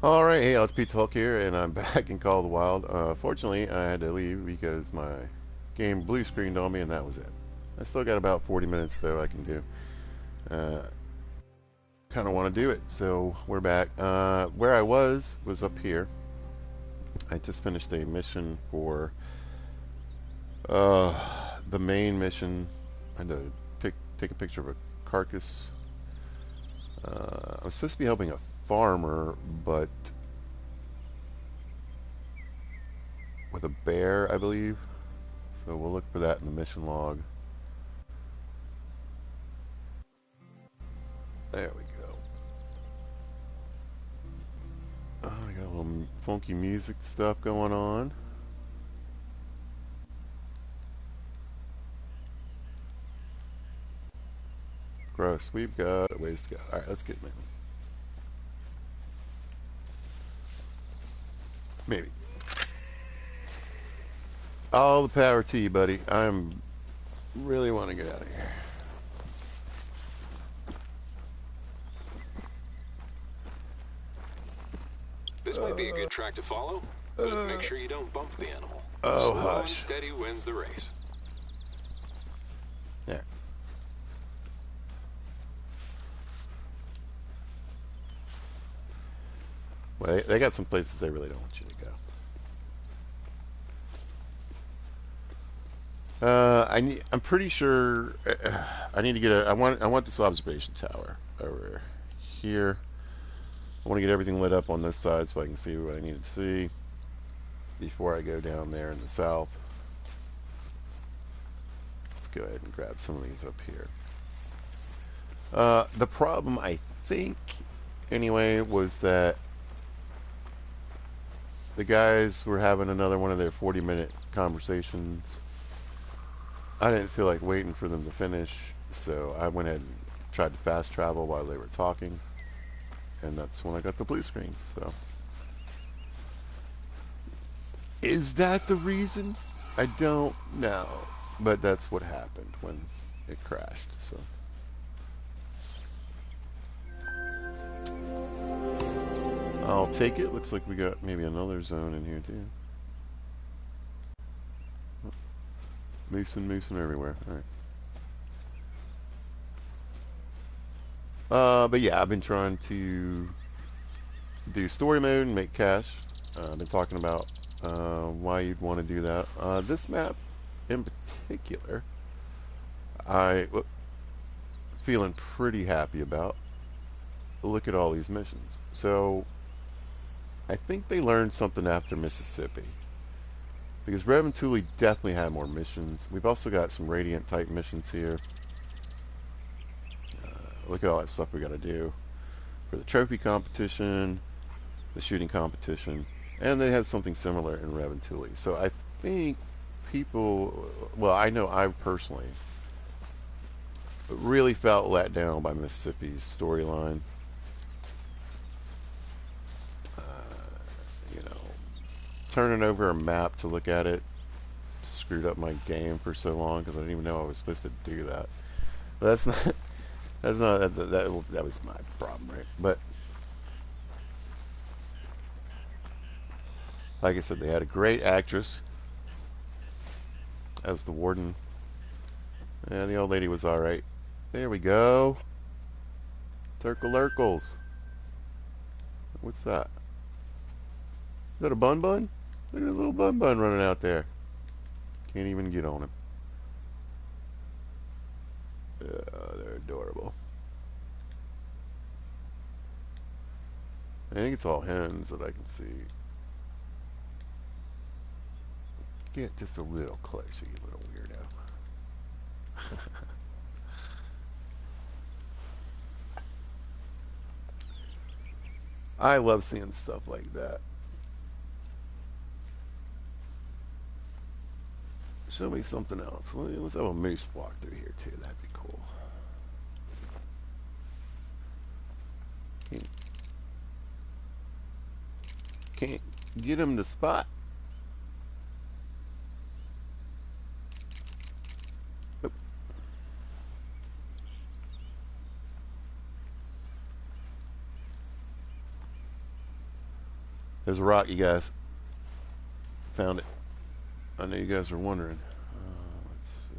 Alright, hey, it's Pete Hulk here, and I'm back in Call of the Wild. Fortunately, I had to leave because my game blue screened on me, and that was it. I still got about 40 minutes, though, I can do. Uh, kind of want to do it, so we're back. Where I was up here. I just finished a mission for the main mission. I had to take a picture of a carcass. I was supposed to be helping a farmer, but with a bear, I believe. So we'll look for that in the mission log. There we go. I got a little funky music stuff going on. Gross. We've got a ways to go. Alright, let's get moving. Maybe. All the power to you, buddy. I'm really want to get out of here. This might be a good track to follow, but make sure you don't bump the animal. Oh, Slow and hush. steady wins the race. There. Well, they got some places they really don't want you to go. I'm pretty sure I need to get a. I want this observation tower over here. I want to get everything lit up on this side so I can see what I need to see before I go down there in the south. Let's go ahead and grab some of these up here. The problem, I think, anyway, was that the guys were having another one of their 40-minute conversations. I didn't feel like waiting for them to finish, so I went ahead and tried to fast travel while they were talking, and that's when I got the blue screen. So, is that the reason? I don't know, but that's what happened when it crashed. So, I'll take it. Looks like we got maybe another zone in here too. Moosing everywhere. All right. But yeah, I've been trying to do story mode and make cash. I've been talking about why you'd want to do that. This map in particular, I feeling pretty happy about. Look at all these missions. So I think they learned something after Mississippi, because Rev and Thule definitely had more missions. We've also got some Radiant type missions here. Look at all that stuff we got to do for the trophy competition, the shooting competition, and they had something similar in Rev and Thule. So I think people, well, I know I personally really felt let down by Mississippi's storyline. You know, turning over a map to look at it screwed up my game for so long because I didn't even know I was supposed to do that. But that's not. That's not that was my problem, right? But like I said, they had a great actress as the warden. And the old lady was alright. There we go. Turkle-lurkles. What's that? Is that a bun-bun? Look at the little bun-bun running out there. Can't even get on him. They're adorable. I think it's all hens that I can see. Get just a little closer, you little weirdo. I love seeing stuff like that. Show me something else. Let's have a moose walk through here too. That'd be cool. Can't get him to spot. Oop. There's a rock, you guys. Found it. I know you guys are wondering. Let's see.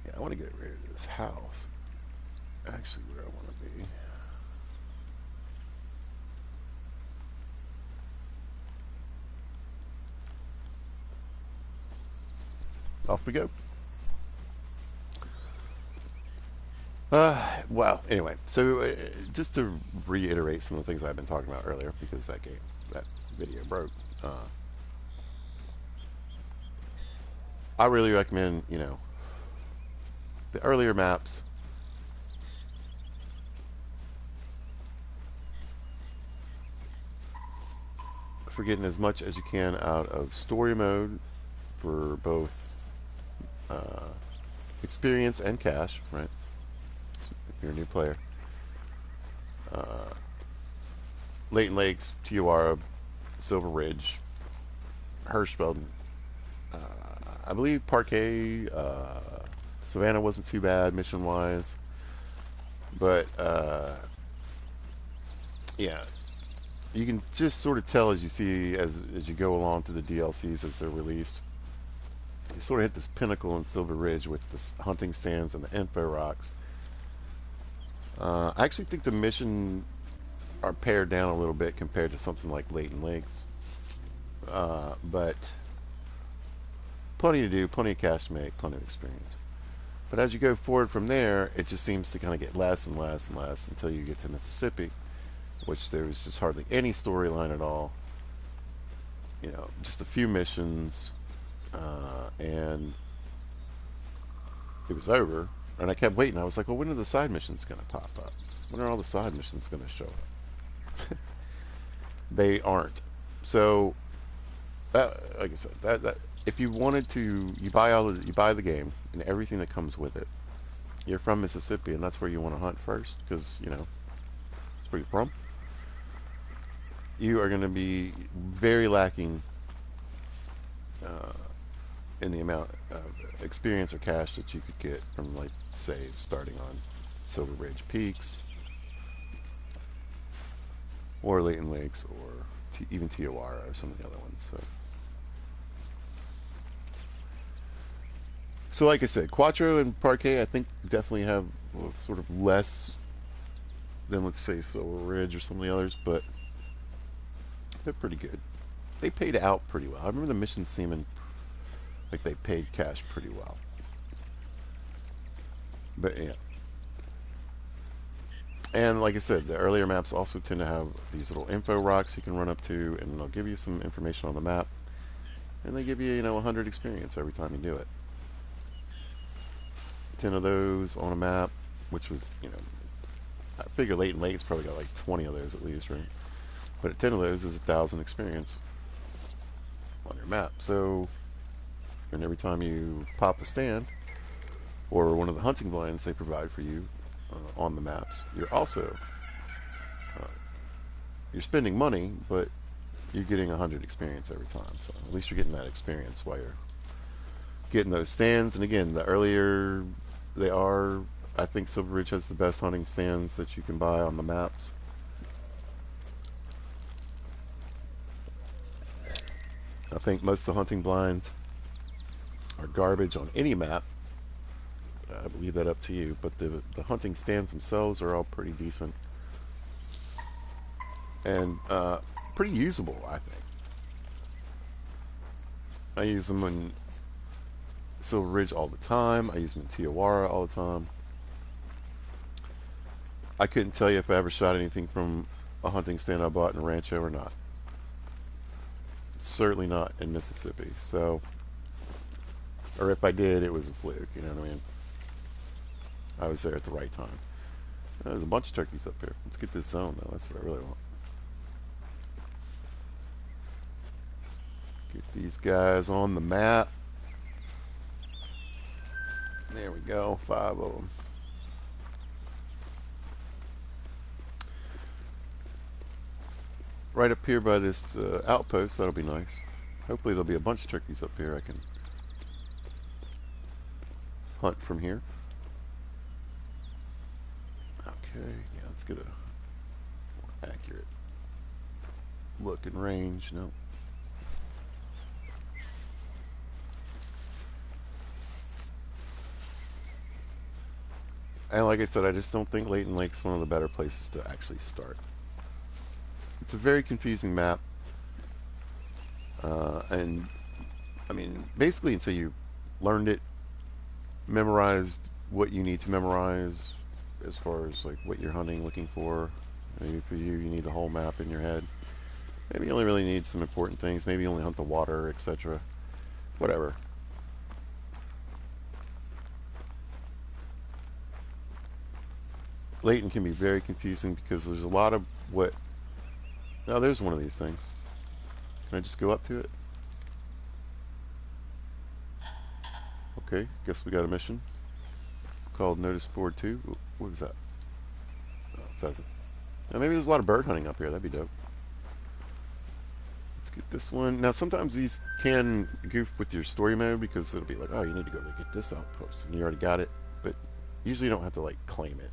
Yeah, I want to get rid of this house. Actually, where I want to be. Off we go. Well, anyway, so just to reiterate some of the things I've been talking about earlier, because that video broke. I really recommend, the earlier maps. For getting as much as you can out of story mode for both uh, experience and cash, right? So if you're a new player. Uh, Leighton Lakes, Tijuana, Silver Ridge, Hirschfeld, uh, I believe Parquet, Savannah wasn't too bad mission wise, but yeah, you can just sort of tell as you see as you go along through the DLCs as they're released. You sort of hit this pinnacle in Silver Ridge with the hunting stands and the info rocks. I actually think the missions are pared down a little bit compared to something like Leighton Lakes, but plenty to do, plenty of cash to make, plenty of experience. But as you go forward from there, it just seems to kind of get less and less and less until you get to Mississippi, which there was just hardly any storyline at all. Just a few missions, and it was over. And I kept waiting. I was like, well, when are the side missions going to pop up? When are all the side missions going to show up? They aren't. So, like I said, that if you wanted to, you buy the game and everything that comes with it. You're from Mississippi, and that's where you want to hunt first, because that's where you're from. You are going to be very lacking uh, in the amount of experience or cash that you could get from, like, say, starting on Silver Ridge Peaks or Leighton Lakes or even Tijuana or some of the other ones. So like I said, Quattro and Parquet, I think definitely have sort of less than, let's say, Silver Ridge or some of the others, but they're pretty good. They paid out pretty well. I remember the missions seeming like they paid cash pretty well. But yeah. And like I said, the earlier maps also tend to have these little info rocks you can run up to, and they'll give you some information on the map. And they give you, 100 experience every time you do it. 10 of those on a map, which was, I figure Leighton Lake's probably got like 20 of those at least, right? But 10 of those is 1,000 experience on your map. So, and every time you pop a stand, or one of the hunting blinds they provide for you on the maps, you're also, you're spending money, but you're getting 100 experience every time. So at least you're getting that experience while you're getting those stands. And again, the earlier they are, I think Silver Ridge has the best hunting stands that you can buy on the maps. I think most of the hunting blinds are garbage on any map. I would leave that up to you, but the hunting stands themselves are all pretty decent and pretty usable, I think. I use them in Silver Ridge all the time. I use them in Tijuana all the time. I couldn't tell you if I ever shot anything from a hunting stand I bought in Rancho or not. Certainly not in Mississippi. So, or if I did, it was a fluke. You know what I mean? I was there at the right time. There's a bunch of turkeys up here. Let's get this zone, though. That's what I really want. Get these guys on the map. There we go. 5 of them. Right up here by this outpost. That'll be nice. Hopefully there'll be a bunch of turkeys up here I can hunt from here. Okay, yeah, let's get a more accurate look and range. No. And like I said, I just don't think Layton Lake's one of the better places to actually start. It's a very confusing map, and I mean, basically until you learned it, memorized what you need to memorize as far as like what you're hunting, looking for. Maybe for you, you need the whole map in your head. Maybe you only really need some important things. Maybe you only hunt the water, etc. Whatever. Layton can be very confusing because there's a lot of what. Now, there's one of these things. Can I just go up to it? Okay, guess we got a mission called Notice Board 2. What was that? Oh, pheasant. Now, maybe there's a lot of bird hunting up here. That'd be dope. Let's get this one. Now, sometimes these can goof with your story mode because it'll be like, oh, you need to go to get this outpost, and you already got it. But usually you don't have to, like, claim it.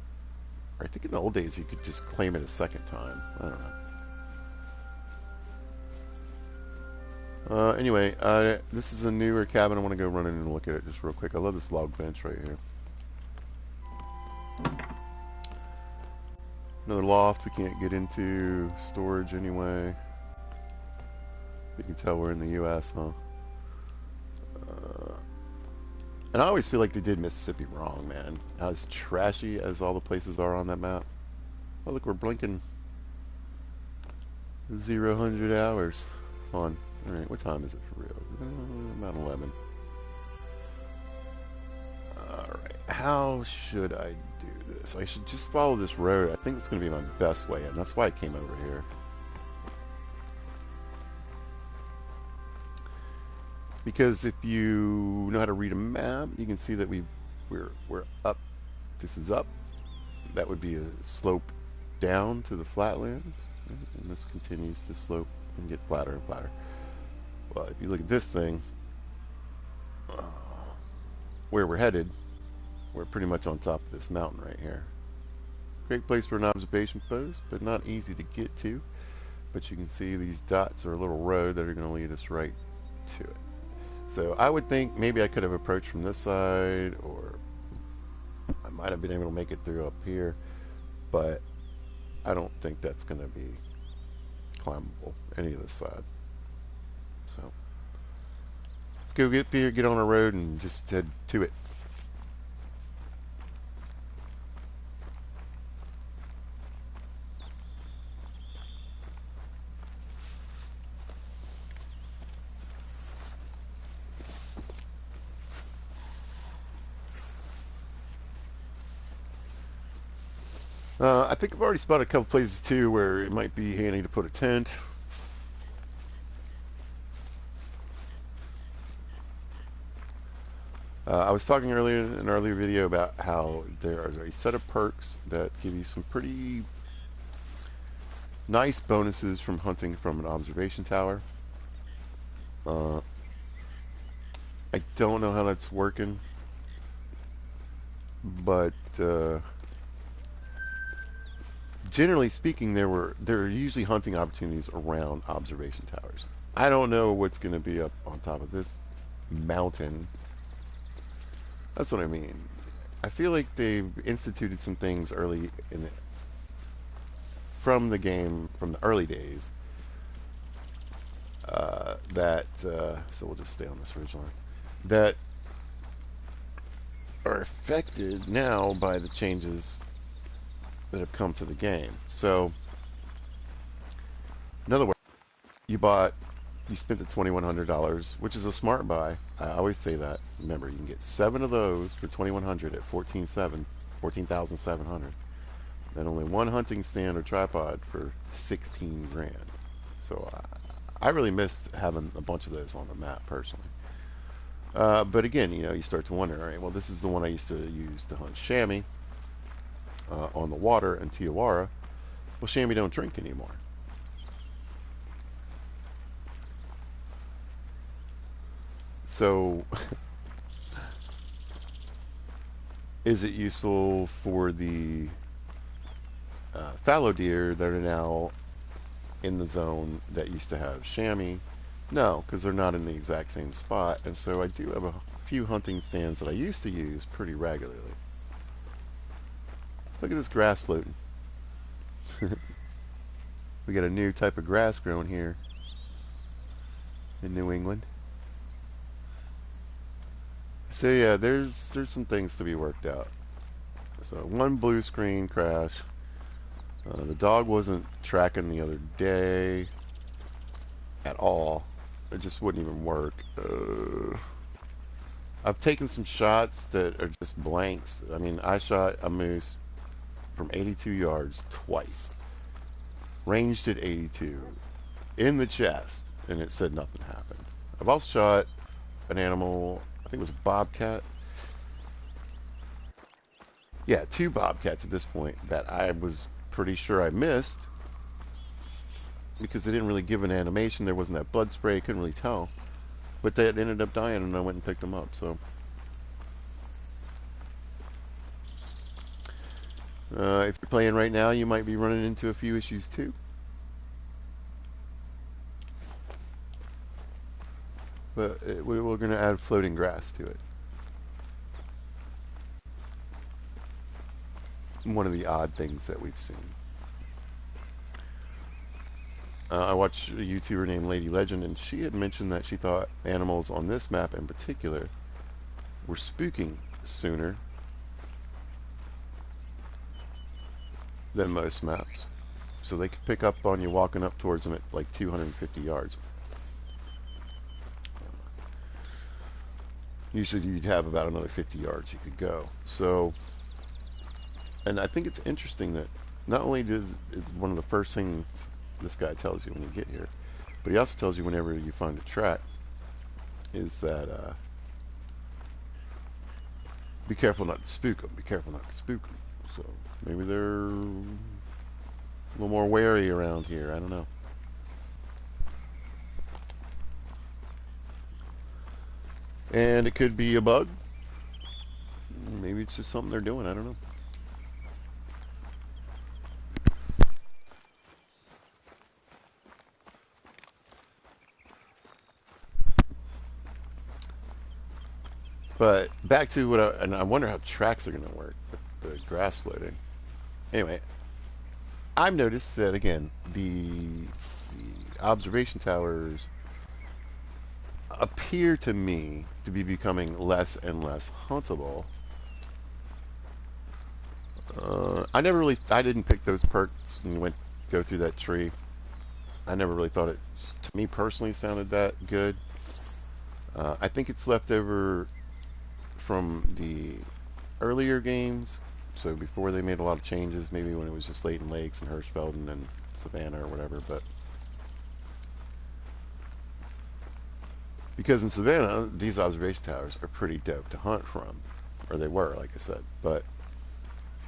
Or I think in the old days you could just claim it a second time. I don't know. Anyway, this is a newer cabin. I want to go run in and look at it just real quick. I love this log bench right here. Another loft we can't get into. Storage anyway. You can tell we're in the U.S., huh? And I always feel like they did Mississippi wrong, man. As trashy as all the places are on that map. Oh, look, we're blinking 0 hours. Fun. Alright, what time is it for real? About 11. Alright, how should I do this? I should just follow this road. I think it's going to be my best way, and that's why I came over here. Because if you know how to read a map, you can see that we're up. This is up. That would be a slope down to the flatland, and this continues to slope and get flatter and flatter. Well, if you look at this thing, where we're headed, we're pretty much on top of this mountain right here. Great place for an observation post, but not easy to get to. But you can see these dots are a little road that are going to lead us right to it. So I would think maybe I could have approached from this side, or I might have been able to make it through up here, but I don't think that's going to be climbable, any of this side. So let's go get up here, get on a road, and just head to it. I think I've already spotted a couple places too where it might be handy to put a tent. I was talking earlier in an earlier video about how there are a set of perks that give you some pretty nice bonuses from hunting from an observation tower. Uh, I don't know how that's working, but generally speaking, there are usually hunting opportunities around observation towers. I don't know what's going to be up on top of this mountain. That's what I mean. I feel like they've instituted some things early in the, from the game, from the early days, so we'll just stay on this ridge line, that are affected now by the changes that have come to the game. So, in other words, you spent the $2,100, which is a smart buy. I always say that. Remember, you can get 7 of those for $2,100 at 14,700. Then only one hunting stand or tripod for 16 grand. So I really missed having a bunch of those on the map personally. But again, you start to wonder, all right, well, this is the one I used to use to hunt chamois on the water in Tijuana. Well, chamois don't drink anymore. So, is it useful for the fallow deer that are now in the zone that used to have chamois. No, because they're not in the exact same spot. And so I do have a few hunting stands that I used to use pretty regularly. Look at this grass floating. We got a new type of grass growing here in New England. So yeah, there's some things to be worked out. So one blue screen crash. The dog wasn't tracking the other day at all. It just wouldn't even work. I've taken some shots that are just blanks. I mean, I shot a moose from 82 yards twice. Ranged at 82 in the chest, and it said nothing happened. I've also shot an animal, I think it was a bobcat. Yeah, two bobcats at this point that I was pretty sure I missed because they didn't really give an animation. There wasn't that blood spray. I couldn't really tell. But they ended up dying, and I went and picked them up. So, if you're playing right now, you might be running into a few issues too. But we're going to add floating grass to it. One of the odd things that we've seen. I watched a YouTuber named Lady Legend, and she had mentioned that she thought animals on this map in particular were spooking sooner than most maps. So they could pick up on you walking up towards them at like 250 yards. Usually you'd have about another 50 yards you could go. So, and I think it's interesting that not only is one of the first things this guy tells you when you get here, but he also tells you whenever you find a track, is that be careful not to spook them. Be careful not to spook them. So maybe they're a little more wary around here. I don't know. And it could be a bug. Maybe it's just something they're doing. I don't know. But back to what and I wonder how tracks are going to work with the grass floating. Anyway, I've noticed that again, the observation towers appear to me to be becoming less and less huntable. I didn't pick those perks and go through that tree. I never really thought it, to me personally, sounded that good. I think it's left over from the earlier games, so before they made a lot of changes, maybe when it was just Leighton Lakes and Hirschfelden and Savannah or whatever, but because in Savannah, these observation towers are pretty dope to hunt from, or they were, like I said, but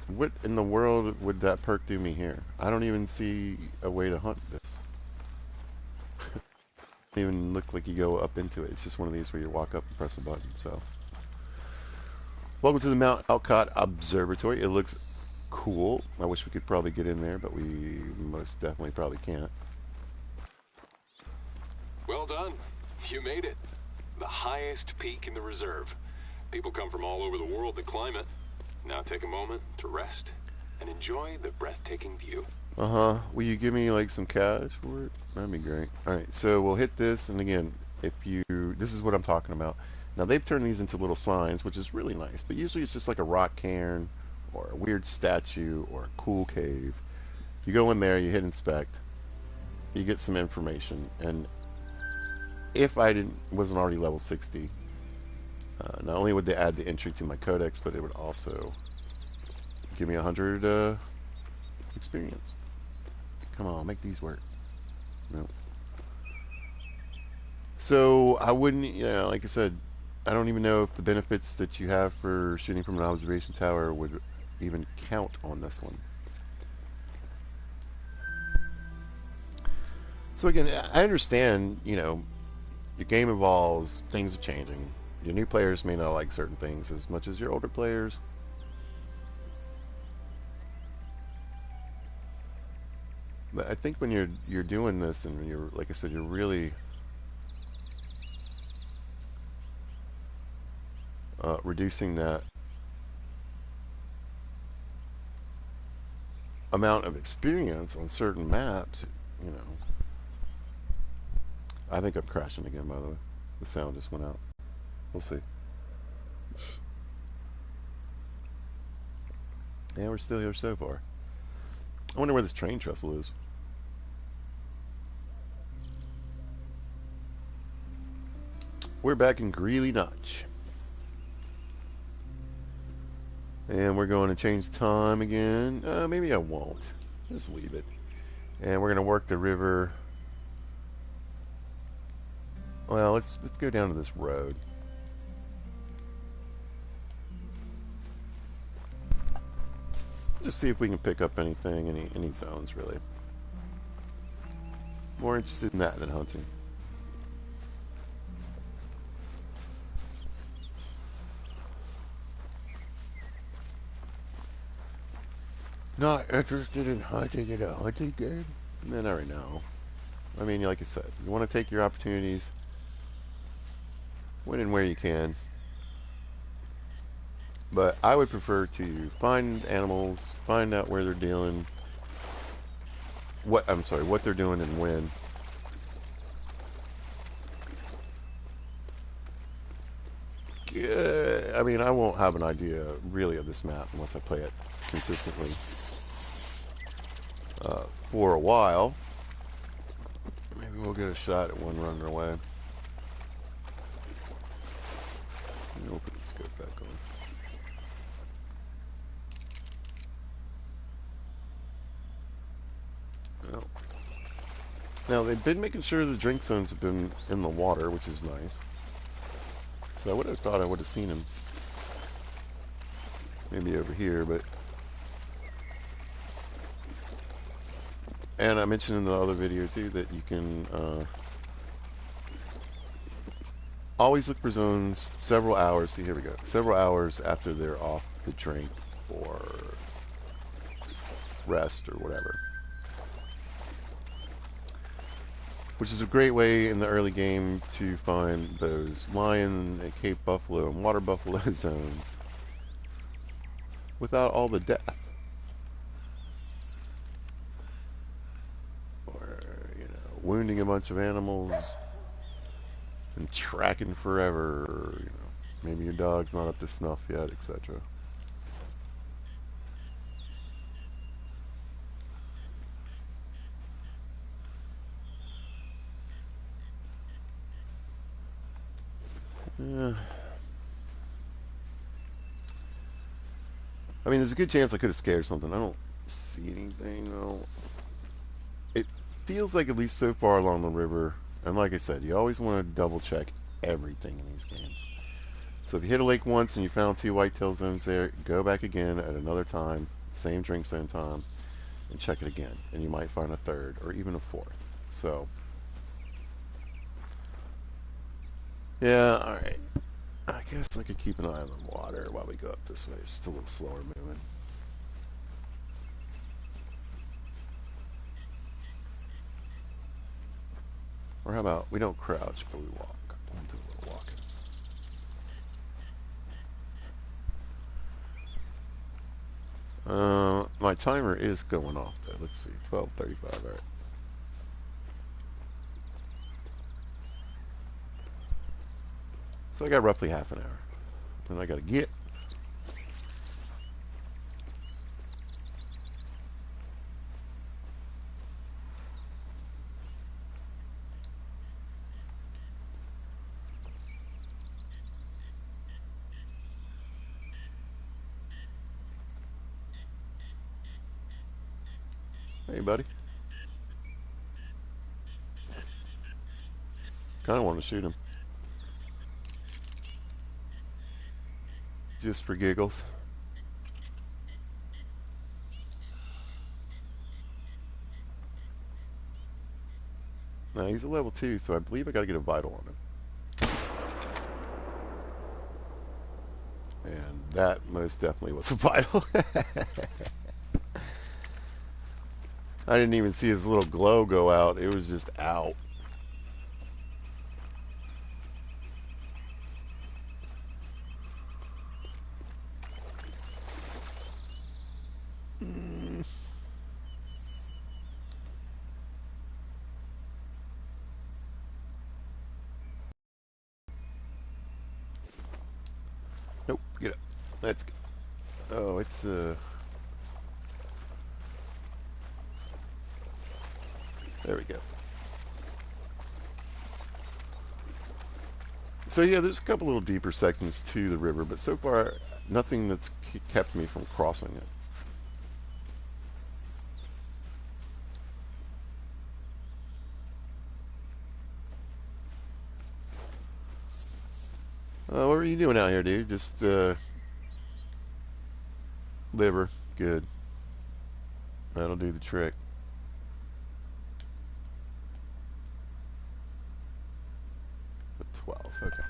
what in the world would that perk do me here? I don't even see a way to hunt this. It doesn't even look like you go up into it. It's just one of these where you walk up and press a button, so. Welcome to the Mount Alcott Observatory. It looks cool. I wish we could probably get in there, but we most definitely probably can't. Well done. You made it. The highest peak in the reserve. People come from all over the world to climb it. Now take a moment to rest and enjoy the breathtaking view. Uh-huh. Will you give me like some cash for it? That'd be great. Alright, so we'll hit this, and again, this is what I'm talking about. Now they've turned these into little signs, which is really nice, but usually it's just like a rock cairn or a weird statue or a cool cave. You go in there, you hit inspect, you get some information, and if I wasn't already level 60, not only would they add the entry to my codex, but it would also give me 100 experience. Come on, make these work. Nope. So I wouldn't, like I said, I don't even know if the benefits that you have for shooting from an observation tower would even count on this one. So again, I understand, the game evolves, things are changing. Your new players may not like certain things as much as your older players. But I think when you're doing this and you're, like I said, you're really reducing that amount of experience on certain maps, you know. I think I'm crashing again, by the way. The sound just went out. We'll see. Yeah, we're still here so far. I wonder where this train trestle is. We're back in Greeley Notch. And we're going to change time again. Maybe I won't. Just leave it. And we're going to work the river. Well, let's go down to this road. Just see if we can pick up anything, any zones really. More interested in that than hunting. Not interested in hunting in a hunting game? Not right now. I mean, like I said, you want to take your opportunities, when and where you can. But I would prefer to find animals, find out where they're dealing, what they're doing and when. I mean, I won't have an idea really of this map unless I play it consistently for a while. Maybe we'll get a shot at one running away. We'll put the scope back on. Well, now they've been making sure the drink zones have been in the water, which is nice. So I would have thought I would have seen him maybe over here, but. And I mentioned in the other video too that you can always look for zones several hours. See, here we go. Several hours after they're off the drink or rest or whatever. Which is a great way in the early game to find those lion and Cape Buffalo and water buffalo zones without all the death. Or, you know, wounding a bunch of animals and tracking forever. Or, you know, maybe your dog's not up to snuff yet, etc. Yeah. I mean, there's a good chance I could have scared something. I don't see anything, though. It feels like, at least so far along the river, and like I said, you always want to double check everything in these games. So if you hit a lake once and you found 2 whitetail zones there, go back again at another time, same drink zone time, and check it again. And you might find a third or even a fourth. So, yeah, alright. I guess I could keep an eye on the water while we go up this way. It's just a little slower moving. Or how about we don't crouch, but we walk. We'll do a little walking. My timer is going off though. Let's see, 12:35. All right. So I got roughly half an hour. Then I got to get. Hey, buddy. Kind of want to shoot him. Just for giggles. Now he's a level 2, so I believe I got to get a vital on him. And that most definitely was a vital. I didn't even see his little glow go out. It was just out. Mm, nope, get up. Let's go. Oh, it's there we go. So yeah, there's a couple little deeper sections to the river, but so far nothing that's kept me from crossing it. What are you doing out here, dude? Just liver, good. That'll do the trick. A 12, okay.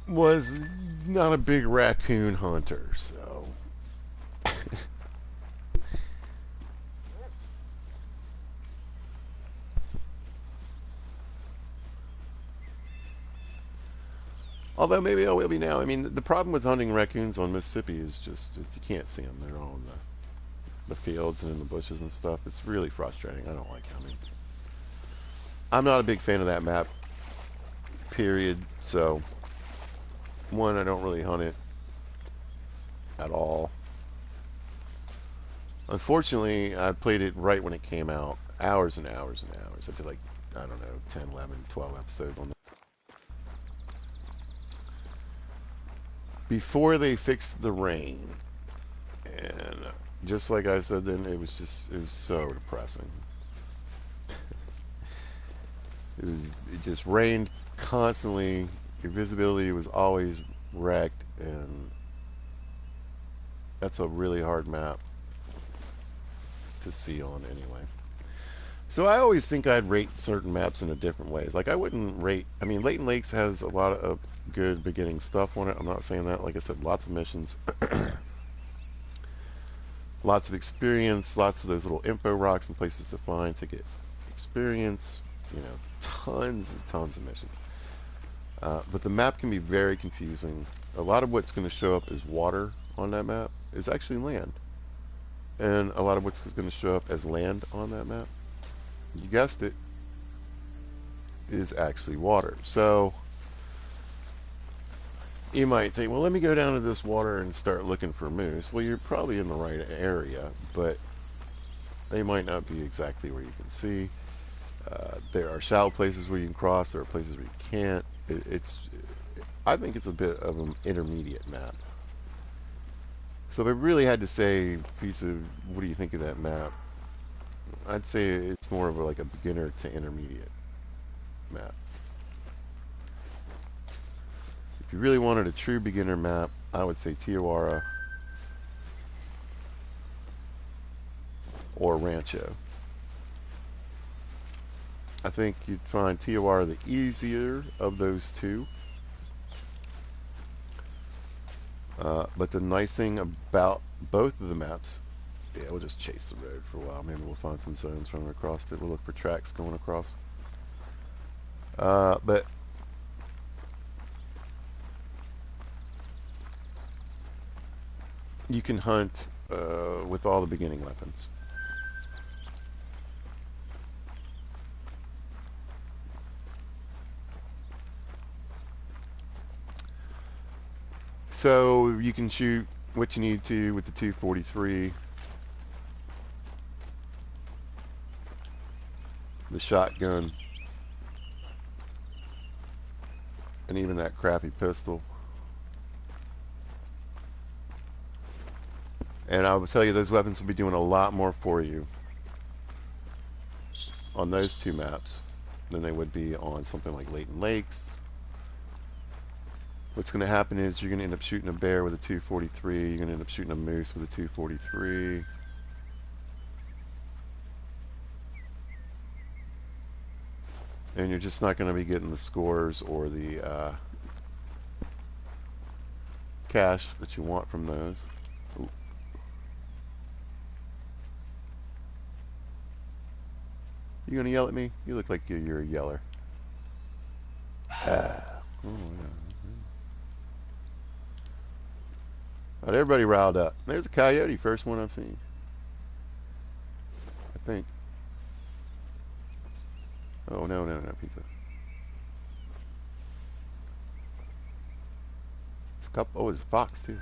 Was not a big raccoon hunter, so although maybe I will be now. I mean, the problem with hunting raccoons on Mississippi is just that you can't see them. They're all in the fields and in the bushes and stuff. It's really frustrating. I don't like hunting. I'm not a big fan of that map, period. So, one, I don't really hunt it at all. Unfortunately, I played it right when it came out. Hours and hours and hours. I did like, I don't know, 10, 11, 12 episodes on that. Before they fixed the rain. And just like I said then, it was so depressing. It just rained constantly. Your visibility was always wrecked, and that's a really hard map to see on anyway. So I always think I'd rate certain maps in a different ways. Like I wouldn't rate. I mean, Leighton Lakes has a lot of good beginning stuff on it. I'm not saying that. Like I said, lots of missions, lots of experience, lots of those little info rocks and places to find to get experience. You know, tons and tons of missions. But the map can be very confusing. A lot of what's going to show up as water on that map is actually land. And a lot of what's going to show up as land on that map, you guessed it, is actually water. So you might think, well, let me go down to this water and start looking for moose. Well, you're probably in the right area, but they might not be exactly where you can see. There are shallow places where you can cross. There are places where you can't. I think it's a bit of an intermediate map. So if I really had to say, piece of, what do you think of that map? I'd say it's more of like a beginner to intermediate map. If you really wanted a true beginner map, I would say Tijuana or Rancho. I think you'd find Tijuana the easier of those two. But the nice thing about both of the maps, yeah, we'll just chase the road for a while. Maybe we'll find some zones running across it. We'll look for tracks going across. But you can hunt with all the beginning weapons. So you can shoot what you need to with the 243, the shotgun, and even that crappy pistol. And I will tell you, those weapons will be doing a lot more for you on those two maps than they would be on something like Leighton Lakes. What's going to happen is you're going to end up shooting a bear with a 243. You're going to end up shooting a moose with a 243. And you're just not going to be getting the scores or the cash that you want from those. Ooh, You gonna yell at me? You look like you're a yeller. Ah. Oh, yeah. Got everybody riled up. There's a coyote, first one I've seen. I think. Oh, no, no, no, pizza. It's a couple. Oh, it's a fox, too.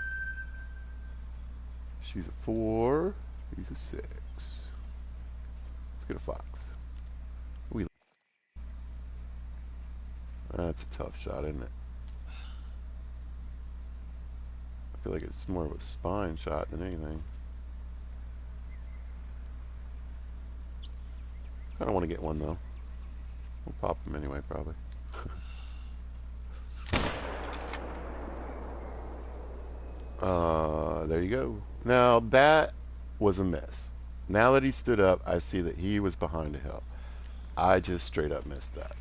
She's a 4. He's a 6. Let's get a fox. We. That's a tough shot, isn't it? I feel like it's more of a spine shot than anything. I don't want to get one, though. We'll pop him anyway, probably. There you go. Now, that was a miss. Now that he stood up, I see that he was behind a hill. I just straight up missed that.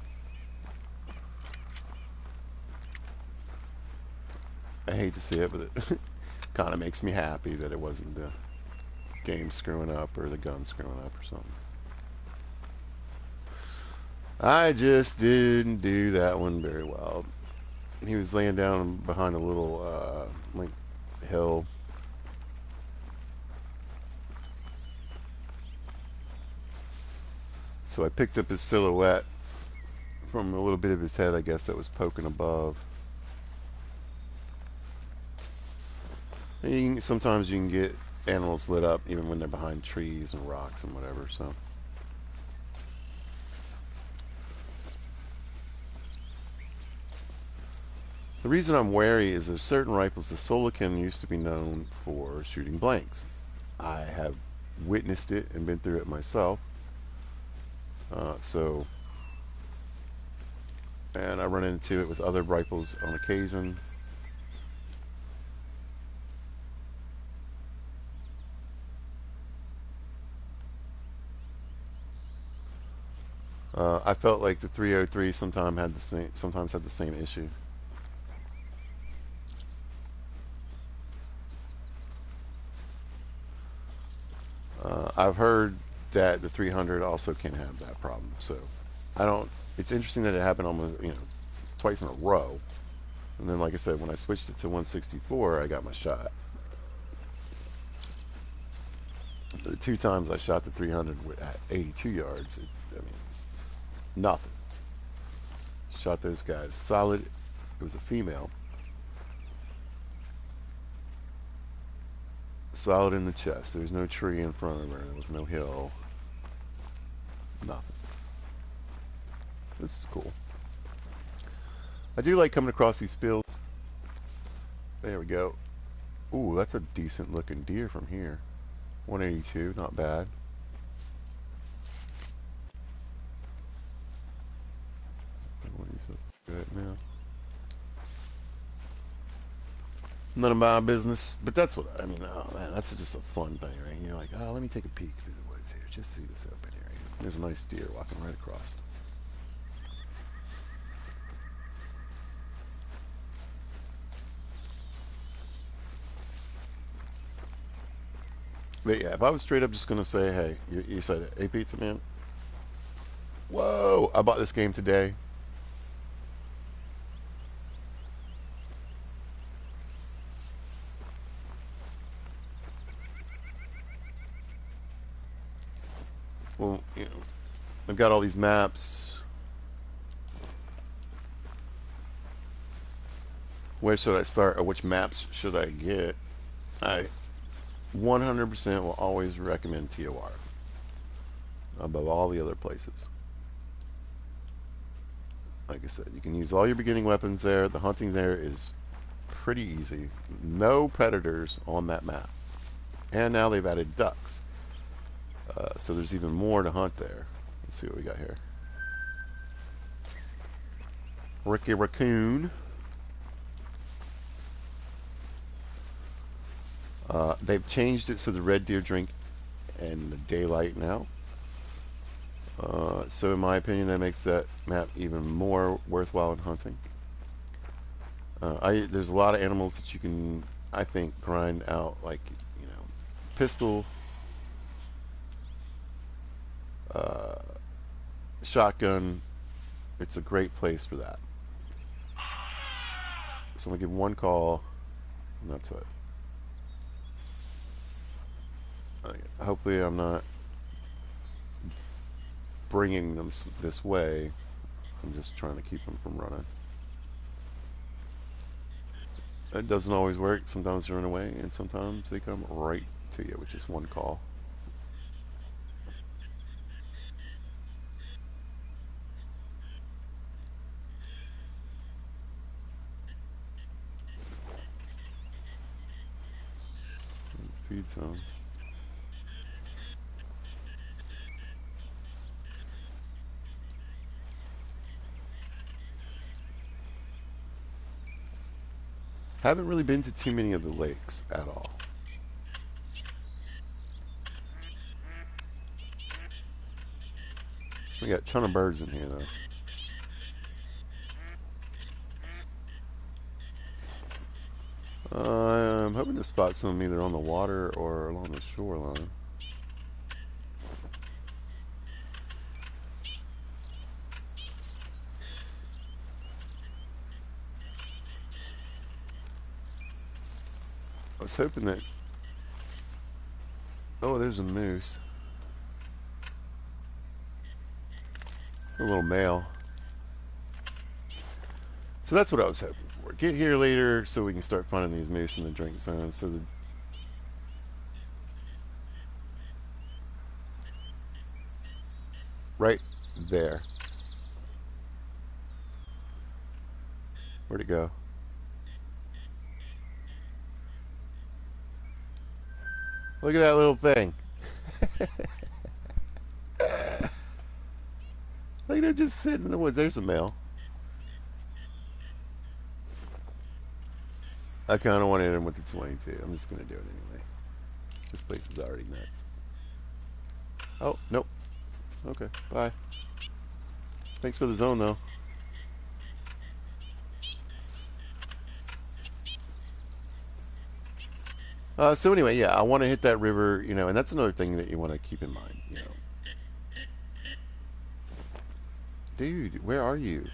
I hate to see it, but it kind of makes me happy that it wasn't the game screwing up or the gun screwing up or something. I just didn't do that one very well. He was laying down behind a little like hill. So I picked up his silhouette from a little bit of his head, I guess, that was poking above. And sometimes you can get animals lit up even when they're behind trees and rocks and whatever, so. The reason I'm wary is there's certain rifles, the Solican used to be known for shooting blanks. I have witnessed it and been through it myself. And I run into it with other rifles on occasion. I felt like the 303 sometimes had the same issue. I've heard that the 300 also can have that problem. So I don't. It's interesting that it happened almost twice in a row. And then, like I said, when I switched it to 164, I got my shot. The 2 times I shot the 300 at 82 yards, I mean, nothing. Shot those guys solid. It was a female. Solid in the chest. There was no tree in front of her. There was no hill. Nothing. This is cool. I do like coming across these fields. There we go. Ooh, that's a decent looking deer from here. 182, not bad. What is it right now? None of my business, but that's what I mean. Oh man, that's just a fun thing, right? You're like, oh, let me take a peek through the woods here, just see this open area. There's a nice deer walking right across. But yeah, if I was straight up just gonna say, hey, you said it, hey pizza man. Whoa! I bought this game today. Well, I've got all these maps. Where should I start, or which maps should I get? I 100% will always recommend TOR above all the other places. Like I said, you can use all your beginning weapons there. The hunting there is pretty easy. No predators on that map. And now they've added ducks. So there's even more to hunt there. Let's see what we got here. Ricky Raccoon. They've changed it so the red deer drink in the daylight now. So in my opinion, that makes that map even more worthwhile in hunting. There's a lot of animals that you can, I think, grind out, like, pistol, shotgun, it's a great place for that. So I'm gonna give one call, and that's it. Hopefully, I'm not bringing them this way. I'm just trying to keep them from running. It doesn't always work. Sometimes they run away, and sometimes they come right to you, which is one call. Feed zone. Haven't really been to too many of the lakes at all. We got a ton of birds in here, though. I'm hoping to spot some either on the water or along the shoreline. I was hoping that... Oh, there's a moose. A little male. So that's what I was hoping for. Get here later so we can start finding these moose in the drink zone. So the... Right there. Where'd it go? Look at that little thing. Look at him just sitting in the woods. There's a male. I kind of want to hit him with the 22. I'm just going to do it anyway. This place is already nuts. Oh, nope. Okay, bye. Thanks for the zone, though. So anyway, yeah, I want to hit that river, you know, and that's another thing that you want to keep in mind, you know. Dude, where are you?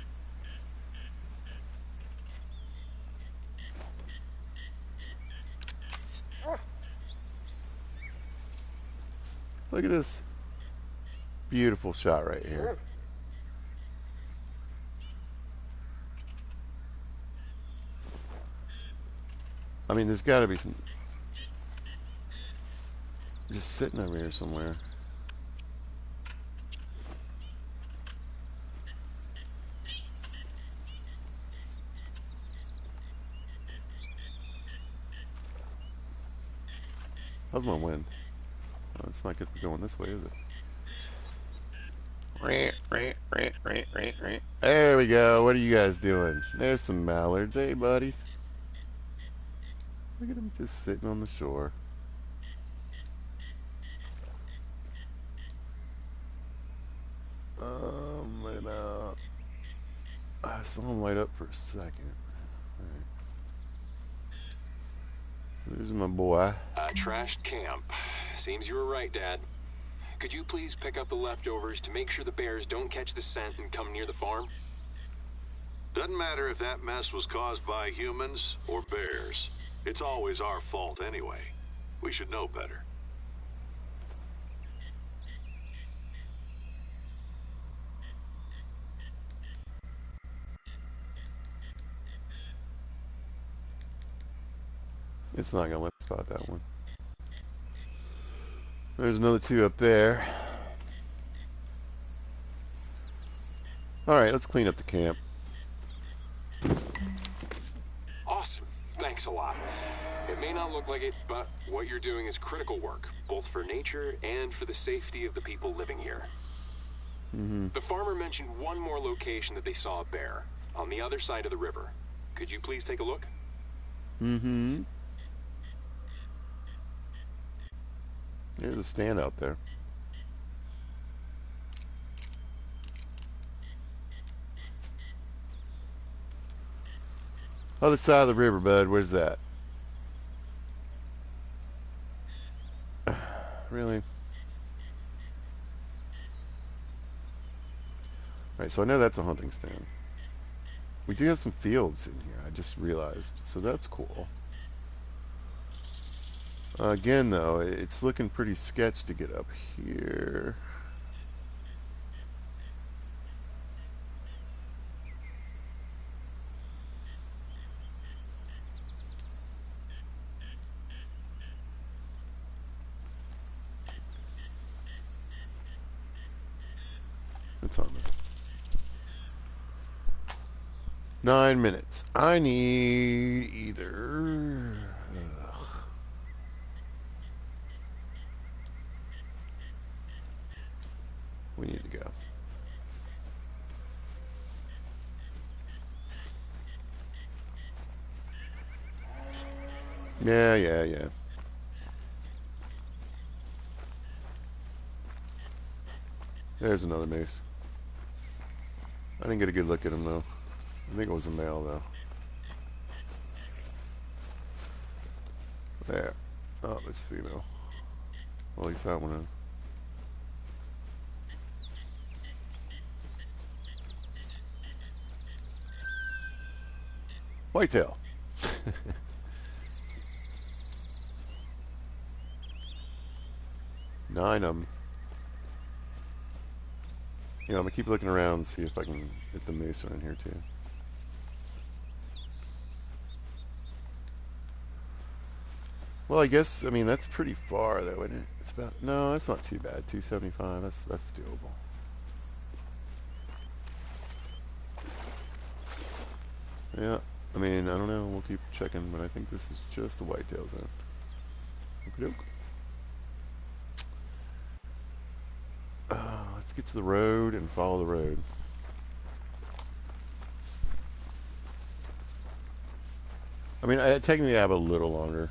Look at this beautiful shot right here. I mean, there's got to be some just sitting over here somewhere. How's my wind? Oh, it's not good for going this way, is it? There we go. What are you guys doing? There's some mallards. Hey, buddies. Look at them just sitting on the shore. Right about. I saw them light up for a second. Alright. There's my boy. A trashed camp. Seems you were right, Dad. Could you please pick up the leftovers to make sure the bears don't catch the scent and come near the farm? Doesn't matter if that mess was caused by humans or bears. It's always our fault anyway. We should know better. It's not gonna let me spot that one. There's another two up there. Alright, let's clean up the camp. Awesome. Thanks a lot. It may not look like it, but what you're doing is critical work, both for nature and for the safety of the people living here. The farmer mentioned one more location that they saw a bear, on the other side of the river. Could you please take a look? There's a stand out there. Other side of the river, bud. Where's that? Really? Alright, so I know that's a hunting stand. We do have some fields in here, I just realized. So that's cool. Again, though, it's looking pretty sketch to get up here. What time is it? 9 minutes. I need either... Ugh. We need to go. Yeah. There's another moose. I didn't get a good look at him, though. I think it was a male, though. There. Oh, it's female. Well, at least that one is. Whitetail. 9 of them. You know, I'm going to keep looking around and see if I can get the moose in here, too. Well, I guess, I mean, that's pretty far, though, isn't it? It's about, no, that's not too bad. 275, that's doable. Yeah, I mean, I don't know. We'll keep checking, but I think this is just a whitetail zone. Okey-doke. Let's get to the road and follow the road. I mean, I technically have a little longer.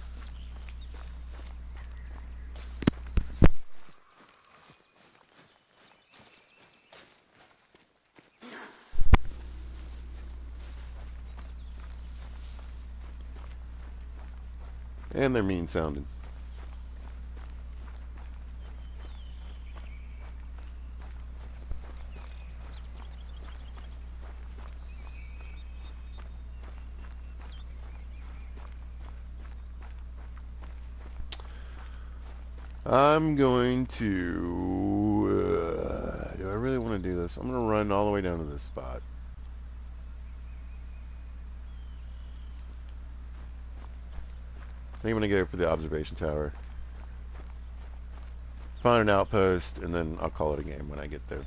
And they're mean sounding. I'm going to... do I really want to do this? I'm going to run all the way down to this spot. I think I'm going to go for the observation tower. Find an outpost, and then I'll call it a game when I get there.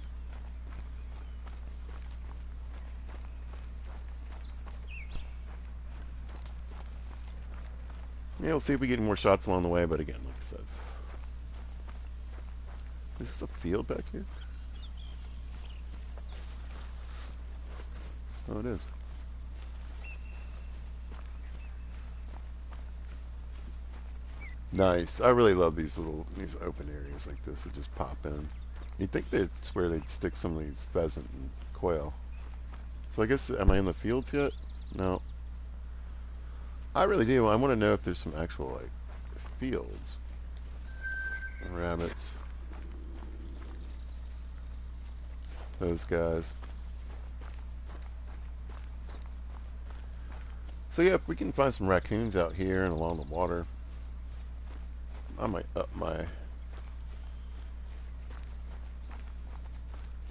Yeah, we'll see if we get any more shots along the way, but again, like I said. Is this a field back here? Oh, it is. Nice. I really love these open areas like this that just pop in. You'd think that's where they'd stick some of these pheasant and quail. So I guess, am I in the fields yet? No. I really do. I want to know if there's some actual, like, fields. Rabbits. Those guys. So yeah, if we can find some raccoons out here and along the water, I might up my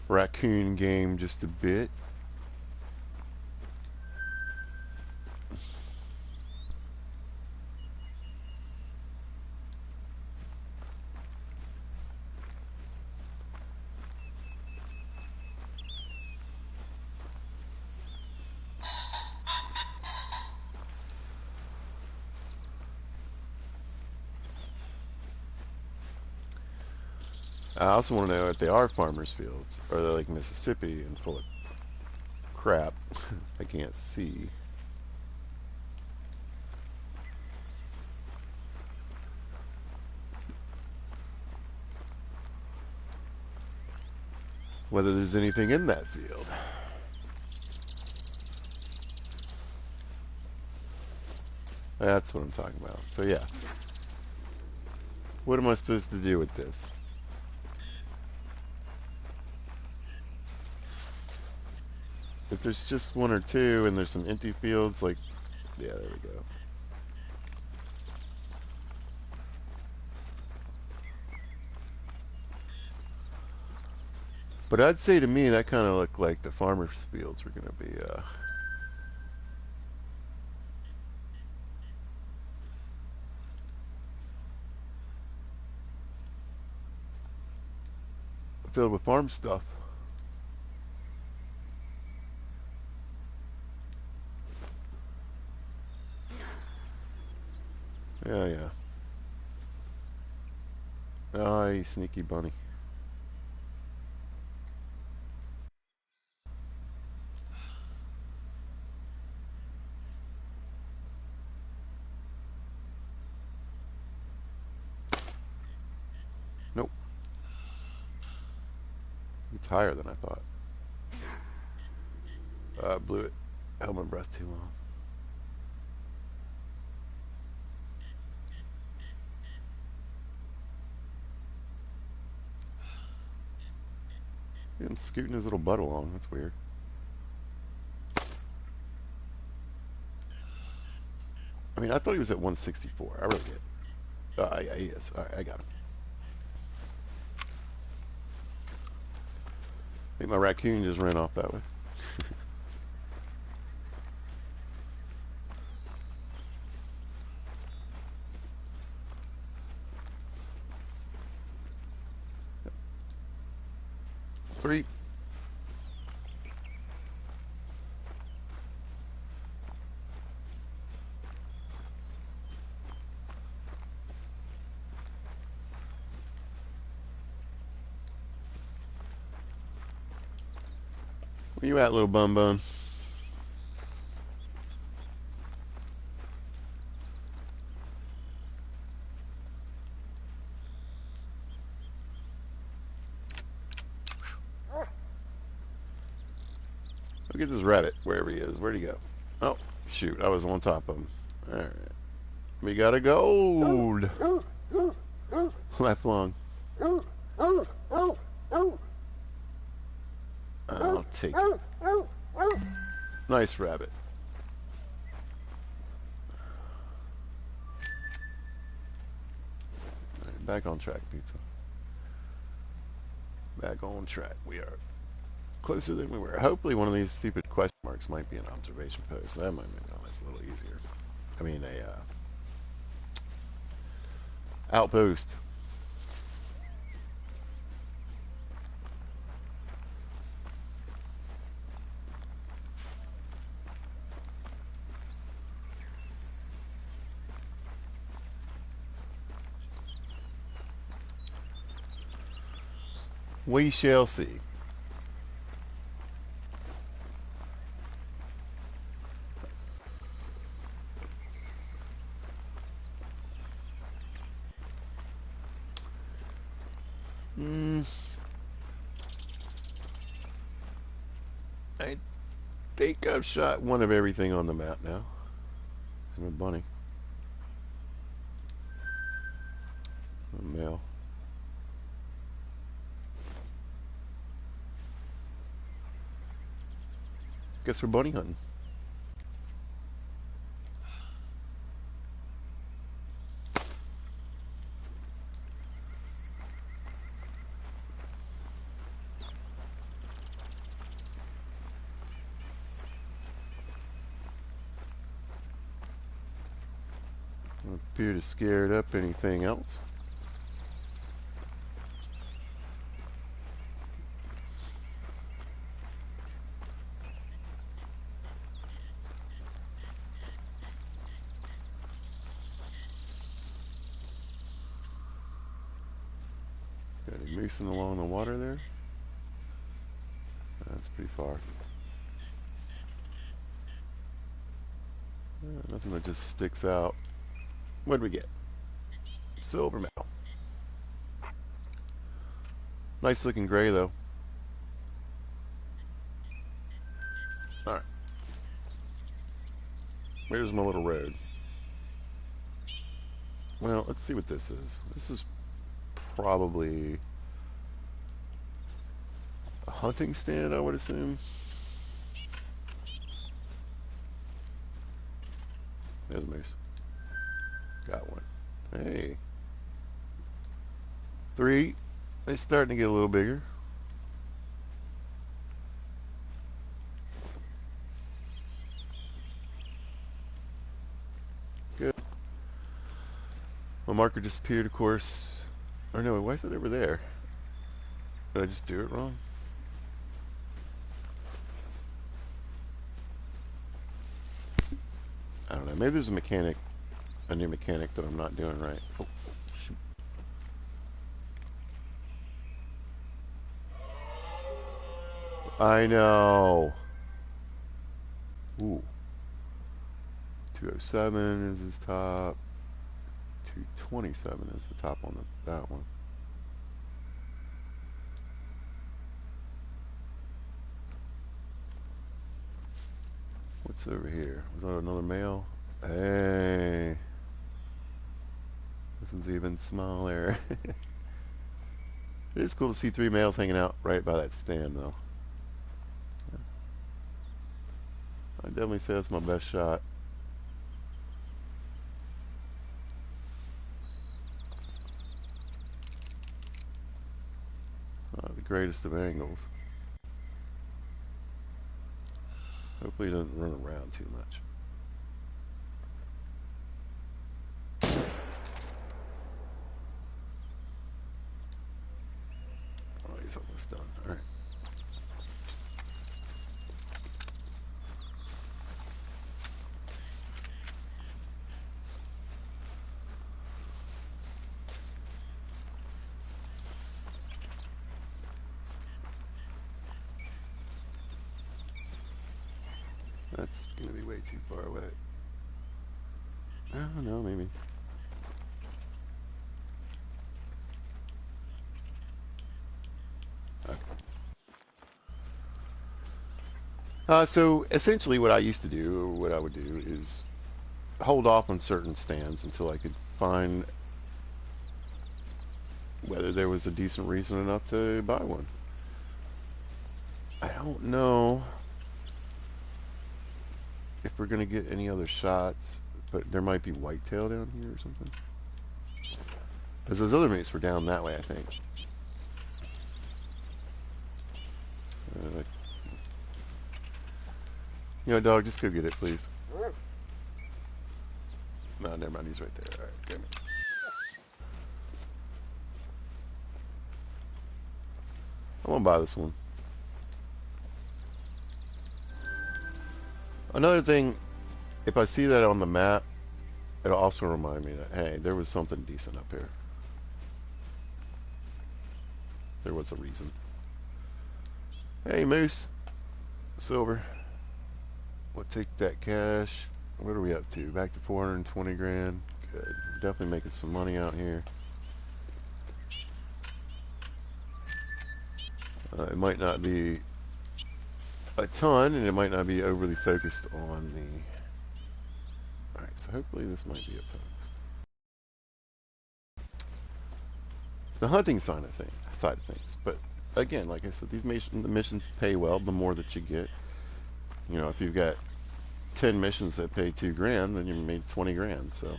raccoon game just a bit. I also want to know if they are farmers' fields, or they're like Mississippi and full of crap I can't see. Whether there's anything in that field. That's what I'm talking about. So yeah. What am I supposed to do with this? If there's just one or two and there's some empty fields, like, yeah, there we go. But I'd say to me that kind of looked like the farmers' fields were going to be filled with farm stuff. Yeah, yeah. Oh, you sneaky bunny. Nope. It's higher than I thought. Blew it. Held my breath too long. I'm scooting his little butt along. That's weird. I mean, I thought he was at 164. I really did. Yeah, he is. All right, I got him. I think my raccoon just ran off that way. 3. Where you at, little bum bum? Look at this rabbit, wherever he is. Where'd he go? Oh, shoot. I was on top of him. All right. We got a gold. Left lung. I'll take it. Nice rabbit. All right, back on track, pizza. Back on track. We are closer than we were. Hopefully one of these stupid question marks might be an observation post. That might make my life a little easier. I mean, outpost. We shall see. I think I've shot one of everything on the map now. I'm a bunny. A male. Guess we're bunny hunting. Don't appear to scared up anything else. Got a moosing along the water there. That's pretty far. Nothing that just sticks out. What did we get? Silver medal. Nice looking gray though. Alright. Where's my little road? Well, let's see what this is. This is probably a hunting stand, I would assume. Got one. Hey. 3. It's starting to get a little bigger. Good. My marker disappeared, of course. Or no, why is it over there? Did I just do it wrong? I don't know. Maybe there's a new mechanic that I'm not doing right. Oh, shoot. I know. Ooh. 207 is his top. 227 is the top on that one. What's over here? Was that another male? Hey. This one's even smaller. It is cool to see 3 males hanging out right by that stand, though. I'd definitely say that's my best shot. Not the greatest of angles. Hopefully he doesn't run around too much. Oh, he's almost done. All right. That's going to be way too far away. Oh, no, maybe. Okay. So essentially what I used to do, or what I would do, is hold off on certain stands until I could find whether there was a decent reason enough to buy one. I don't know if we're going to get any other shots, but there might be whitetail down here or something. Because those other mates were down that way, I think. You know, dog, just go get it, please. No, never mind. He's right there. All right, damn it. I want to buy this one. Another thing, if I see that on the map, it'll also remind me that, hey, there was something decent up here. There was a reason. Hey, Moose. Silver. We'll take that cash. What are we up to? Back to 420 grand. Good. Definitely making some money out here. It might not be a ton, and it might not be overly focused on the... Alright, so hopefully this might be a post. The hunting side of things. But again, like I said, the missions pay well the more that you get. You know, if you've got 10 missions that pay 2 grand, then you made 20 grand, so...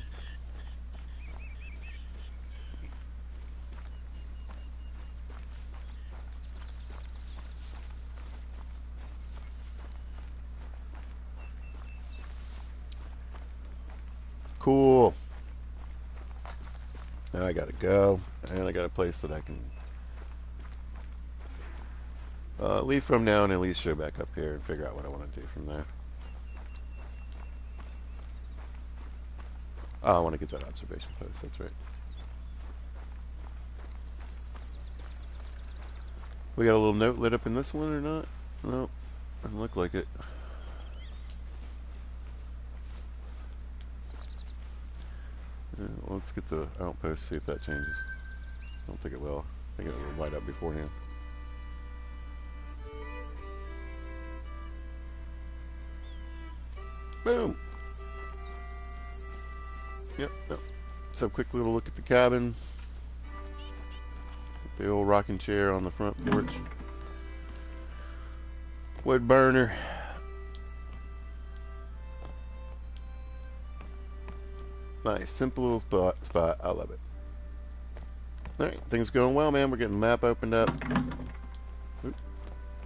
Cool. Now I gotta go, and I got a place that I can leave from now and at least show back up here and figure out what I want to do from there. Oh, I want to get that observation post, that's right. We got a little note lit up in this one or not? No, doesn't look like it. Well, let's get the outpost, see if that changes. I don't think it will. I think it will light up beforehand. Boom! Yep. So quick little look at the cabin. The old rocking chair on the front porch. Wood burner. Nice, simple spot. I love it. All right, things going well, man. We're getting the map opened up. Oop,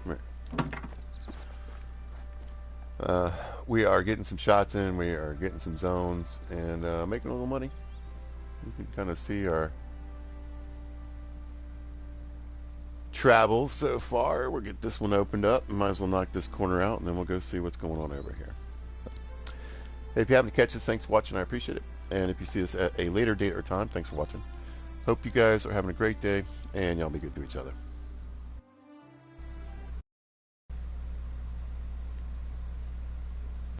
come here. We are getting some shots in. We are getting some zones and making a little money. You can kind of see our travel so far. We'll get this one opened up. Might as well knock this corner out, and then we'll go see what's going on over here. So, hey, if you happen to catch this, thanks for watching. I appreciate it. And if you see this at a later date or time, thanks for watching. Hope you guys are having a great day, and y'all be good to each other.